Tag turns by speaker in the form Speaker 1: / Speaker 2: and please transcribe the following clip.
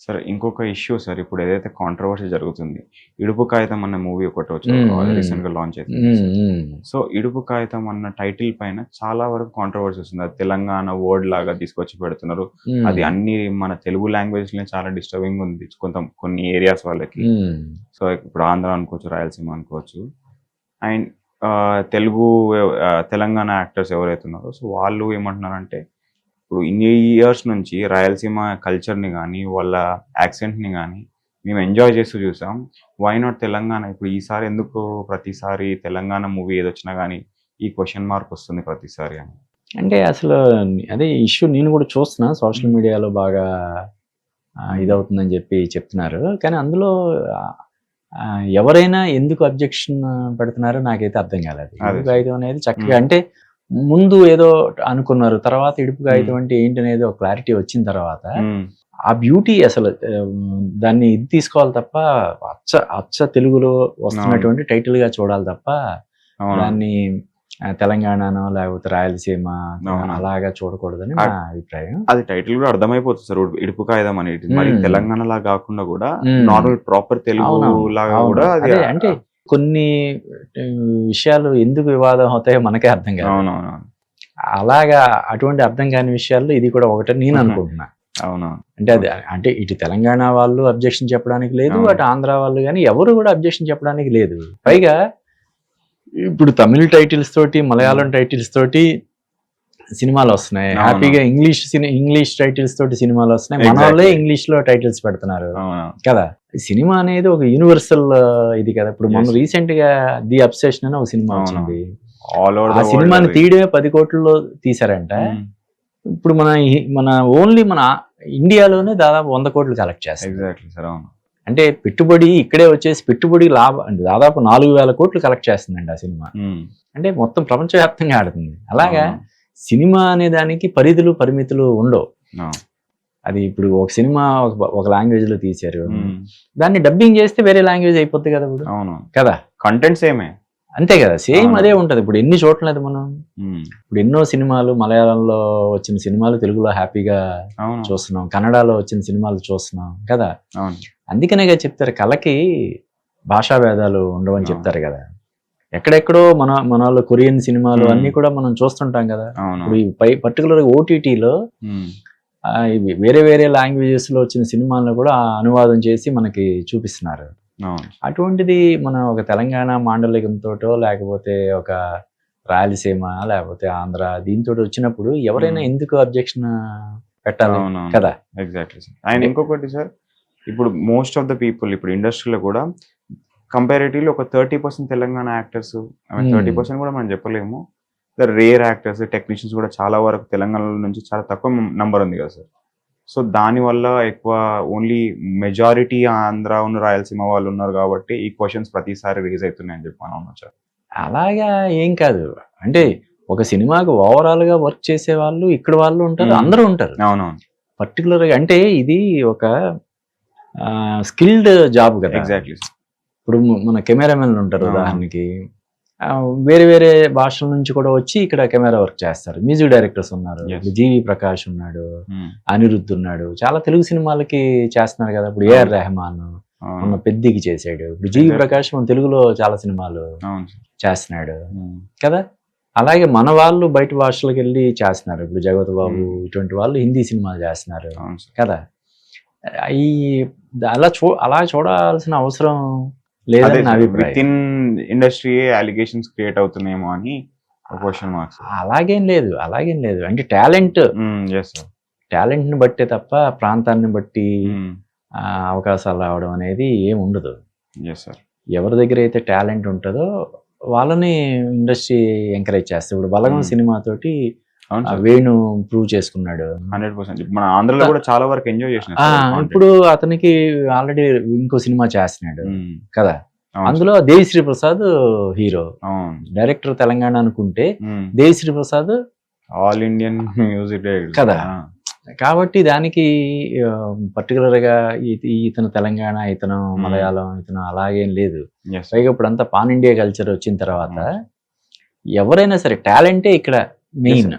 Speaker 1: సరే ఇంకొక issue sir. ఇప్పుడు ఏదైతే కాంట్రవర్సీ జరుగుతుంది. 'ఇడుపు కాగితం' అన్న మూవీ ఒకటి రీసెంట్‌గా లాంచ్ అయితుంది సార్. సో 'ఇడుపు కాగితం' అన్న టైటిల్ పైన చాలా వరకు కాంట్రవర్సీ వస్తుంది. అది తెలంగాణ వర్డ్ లాగా తీసుకొచ్చి పెడుతున్నారు. అది అన్ని మన తెలుగు లాంగ్వేజ్‌లోనే చాలా డిస్టర్బింగ్ ఉంది కొన్ని ఏరియాస్ వాళ్ళకి. సో ఇప్పుడు ఆంధ్ర అనుకోవచ్చు, రాయలసీమ అనుకోవచ్చు. అండ్ తెలుగు తెలంగాణ యాక్టర్స్ ఎవరైతే ఉన్నారో సో వాళ్ళు ఏమంటున్నారంటే ఇప్పుడు ఇన్ని ఇయర్స్ నుంచి రాయలసీమ కల్చర్ని కానీ వాళ్ళ యాక్సెంట్ని కానీ మేము ఎంజాయ్ చేస్తూ చూసాం. Why not Telangana? ఇప్పుడు ఈసారి ఎందుకు ప్రతిసారి తెలంగాణ మూవీ ఏదొచ్చినా కానీ ఈ క్వశ్చన్ మార్క్ వస్తుంది ప్రతిసారి అని.
Speaker 2: అంటే అసలు అదే ఇష్యూ నేను కూడా చూస్తున్నా సోషల్ మీడియాలో బాగా ఇదవుతుందని చెప్పి చెప్తున్నారు. కానీ అందులో ఎవరైనా ఎందుకు అబ్జెక్షన్ పెడుతున్నారో నాకైతే అర్థం కాలేదు. ఇడుపు కాగితం అనేది చక్కగా అంటే ముందు ఏదో అనుకున్నారు, తర్వాత ఇడుపు కాగితం అంటే ఏంటి అనేది ఒక క్లారిటీ వచ్చిన తర్వాత ఆ బ్యూటీ అసలు దాన్ని ఇది తీసుకోవాలి తప్ప అచ్చ తెలుగులో వస్తున్నటువంటి టైటిల్ గా చూడాలి తప్ప దాన్ని తెలంగాణనో లేకపోతే రాయలసీమ అలాగా చూడకూడదని నా అభిప్రాయం.
Speaker 1: అది టైటిల్ కూడా అర్థమైపోతుంది సార్. ఇడుపు కాగితం అనేది మరి తెలంగాణ లాగా కాకుండా కూడా నార్మల్ ప్రాపర్ తెలుగు లాగా కూడా
Speaker 2: అంటే కొన్ని విషయాలు ఎందుకు వివాదం అవుతాయో మనకే అర్థం కాదు. అలాగా అటువంటి అర్థం కాని విషయాల్లో ఇది కూడా ఒకటని నేను అనుకుంటున్నా.
Speaker 1: అవునా?
Speaker 2: అంటే అది అంటే ఇటు తెలంగాణ వాళ్ళు అబ్జెక్షన్ చెప్పడానికి లేదు, అటు ఆంధ్ర వాళ్ళు కానీ ఎవరు కూడా అబ్జెక్షన్ చెప్పడానికి లేదు. పైగా ఇప్పుడు తమిళ టైటిల్స్ తోటి మలయాళం టైటిల్స్ తోటి సినిమాలు వస్తున్నాయి, హ్యాపీగా ఇంగ్లీష్ టైటిల్స్ తోటి సినిమాలు వస్తున్నాయి. మన వాళ్ళే ఇంగ్లీష్ లో టైటిల్స్ పెడుతున్నారు కదా. సినిమా అనేది ఒక యూనివర్సల్ ఇది కదా. ఇప్పుడు మనం రీసెంట్ గా ది అబ్సెషన్ అని ఒక సినిమా వచ్చింది. ఆ సినిమాని తీయడమే 10 కోట్లలో తీసారంట. ఇప్పుడు మన ఓన్లీ మన ఇండియాలోనే దాదాపు 100 కోట్లు కలెక్ట్ చేస్తారు. అంటే పెట్టుబడి ఇక్కడే వచ్చేసి పెట్టుబడి లాభం దాదాపు 4,000 కోట్లు కలెక్ట్ చేస్తుందండి ఆ సినిమా. అంటే మొత్తం ప్రపంచవ్యాప్తంగా ఆడుతుంది. అలాగా సినిమా అనే దానికి పరిమితులు ఉండవు. అది ఇప్పుడు ఒక సినిమా ఒక లాంగ్వేజ్ లో తీశారు, దాన్ని డబ్బింగ్ చేస్తే వేరే లాంగ్వేజ్ అయిపోద్ది కదా ఇప్పుడు. కదా,
Speaker 1: కంటెంట్ సేమే
Speaker 2: అంతే కదా, సేమ్ అదే ఉంటది. ఇప్పుడు ఎన్ని చోట్ల మనం ఇప్పుడు ఎన్నో సినిమాలు మలయాళంలో వచ్చిన సినిమాలు తెలుగులో హ్యాపీగా చూస్తున్నాం, కన్నడలో వచ్చిన సినిమాలు చూస్తున్నాం కదా. అందుకనే చెప్తారు కళకి భాషా భేదాలు ఉండవని చెప్తారు కదా. ఎక్కడెక్కడో మన వాళ్ళు కొరియన్ సినిమాలు అన్ని కూడా మనం చూస్తుంటాం కదా. ఇప్పుడు పర్టికులర్ ఓటీటీలో వేరే వేరే లాంగ్వేజెస్ లో వచ్చిన సినిమాలను కూడా అనువాదం చేసి మనకి చూపిస్తున్నారు. అటువంటిది మన ఒక తెలంగాణ మాండలికంతో లేకపోతే ఒక రాయలసీమ లేకపోతే ఆంధ్ర దీంతో వచ్చినప్పుడు ఎవరైనా ఎందుకు అబ్జెక్షన్ పెట్టాలి కదా.
Speaker 1: Exactly sir. అండ్ ఇంకొకటి సార్, ఇప్పుడు మోస్ట్ ఆఫ్ ద పీపుల్ ఇప్పుడు ఇండస్ట్రీలో కూడా కంపారిటివ్లీ ఒక 30% తెలంగాణ యాక్టర్స్, 30% కూడా మనం చెప్పలేము, రేర్ యాక్టర్స్ టెక్నీషియన్స్ కూడా చాలా వరకు తెలంగాణ నుంచి చాలా తక్కువ నంబర్ ఉంది కదా సార్. సో దానివల్ల ఎక్కువ ఓన్లీ మెజారిటీ ఆంధ్ర రాయలసీమ వాళ్ళు ఉన్నారు కాబట్టి ఈ క్వశ్చన్స్ ప్రతిసారి రేజ్ అవుతున్నాయి అని చెప్పి మనం సార్.
Speaker 2: అలాగా ఏం కాదు, అంటే ఒక సినిమాకి ఓవరాల్ గా వర్క్ చేసే వాళ్ళు ఇక్కడ వాళ్ళు ఉంటారు, అందరూ ఉంటారు.
Speaker 1: అవునవును.
Speaker 2: పర్టికులర్ గా అంటే ఇది ఒక స్కిల్డ్ జాబ్ కదా.
Speaker 1: ఎగ్జాక్ట్లీ.
Speaker 2: ఇప్పుడు మన కెమెరామెన్లు ఉంటారు, ఉదాహరణకి వేరే వేరే భాషల నుంచి కూడా వచ్చి ఇక్కడ కెమెరా వర్క్ చేస్తారు. మ్యూజిక్ డైరెక్టర్స్ ఉన్నారు, జీవి ప్రకాష్ ఉన్నాడు, అనిరుద్ధ్ ఉన్నాడు, చాలా తెలుగు సినిమాలకి చేస్తున్నారు కదా. ఇప్పుడు ఏఆర్ రెహమాన్ మన పెద్దికి చేసాడు, ఇప్పుడు జీవి ప్రకాష్ మన తెలుగులో చాలా సినిమాలు చేస్తున్నాడు కదా. అలాగే మన వాళ్ళు బయట భాషలకు వెళ్ళి చేస్తున్నారు. ఇప్పుడు జగత్ బాబు ఇటువంటి వాళ్ళు హిందీ సినిమాలు చేస్తున్నారు కదా. అలా చూడాల్సిన అవసరం లేదని నా అభిప్రాయం.
Speaker 1: ఇండస్ట్రీ అలిగేషన్స్ క్రియేట్ అవుతున్నాయేమో అని క్వశ్చన్ మార్క్స్.
Speaker 2: అలాగేం లేదు అంటే టాలెంట్ ని బట్టే తప్ప ప్రాంతాన్ని బట్టి అవకాశాలు రావడం అనేది ఏం ఉండదు. ఎవరి దగ్గర అయితే టాలెంట్ ఉంటుందో వాళ్ళని ఇండస్ట్రీ ఎంకరేజ్ చేస్తారు. ఇప్పుడు బలగం సినిమాతోటి వేణు ప్రూవ్ చేసుకున్నాడు
Speaker 1: 100%. మన ఆంధ్రలో కూడా చాలా వరకు ఎంజాయ్ చేసినాడు.
Speaker 2: ఇప్పుడు అతనికి ఆల్రెడీ ఇంకో సినిమా చేస్తున్నాడు కదా. అందులో దేవిశ్రీ ప్రసాద్ హీరో, డైరెక్టర్ తెలంగాణ అనుకుంటే Devi Sri Prasad
Speaker 1: all Indian music
Speaker 2: కదా. కాబట్టి దానికి పర్టికులర్ గా ఇతను తెలంగాణ, ఇతను మలయాళం, ఇతను అలాగేం లేదు. పైగా ఇప్పుడు అంతా పాన్ ఇండియా కల్చర్ వచ్చిన తర్వాత ఎవరైనా సరే టాలెంటే ఇక్కడ మెయిన్.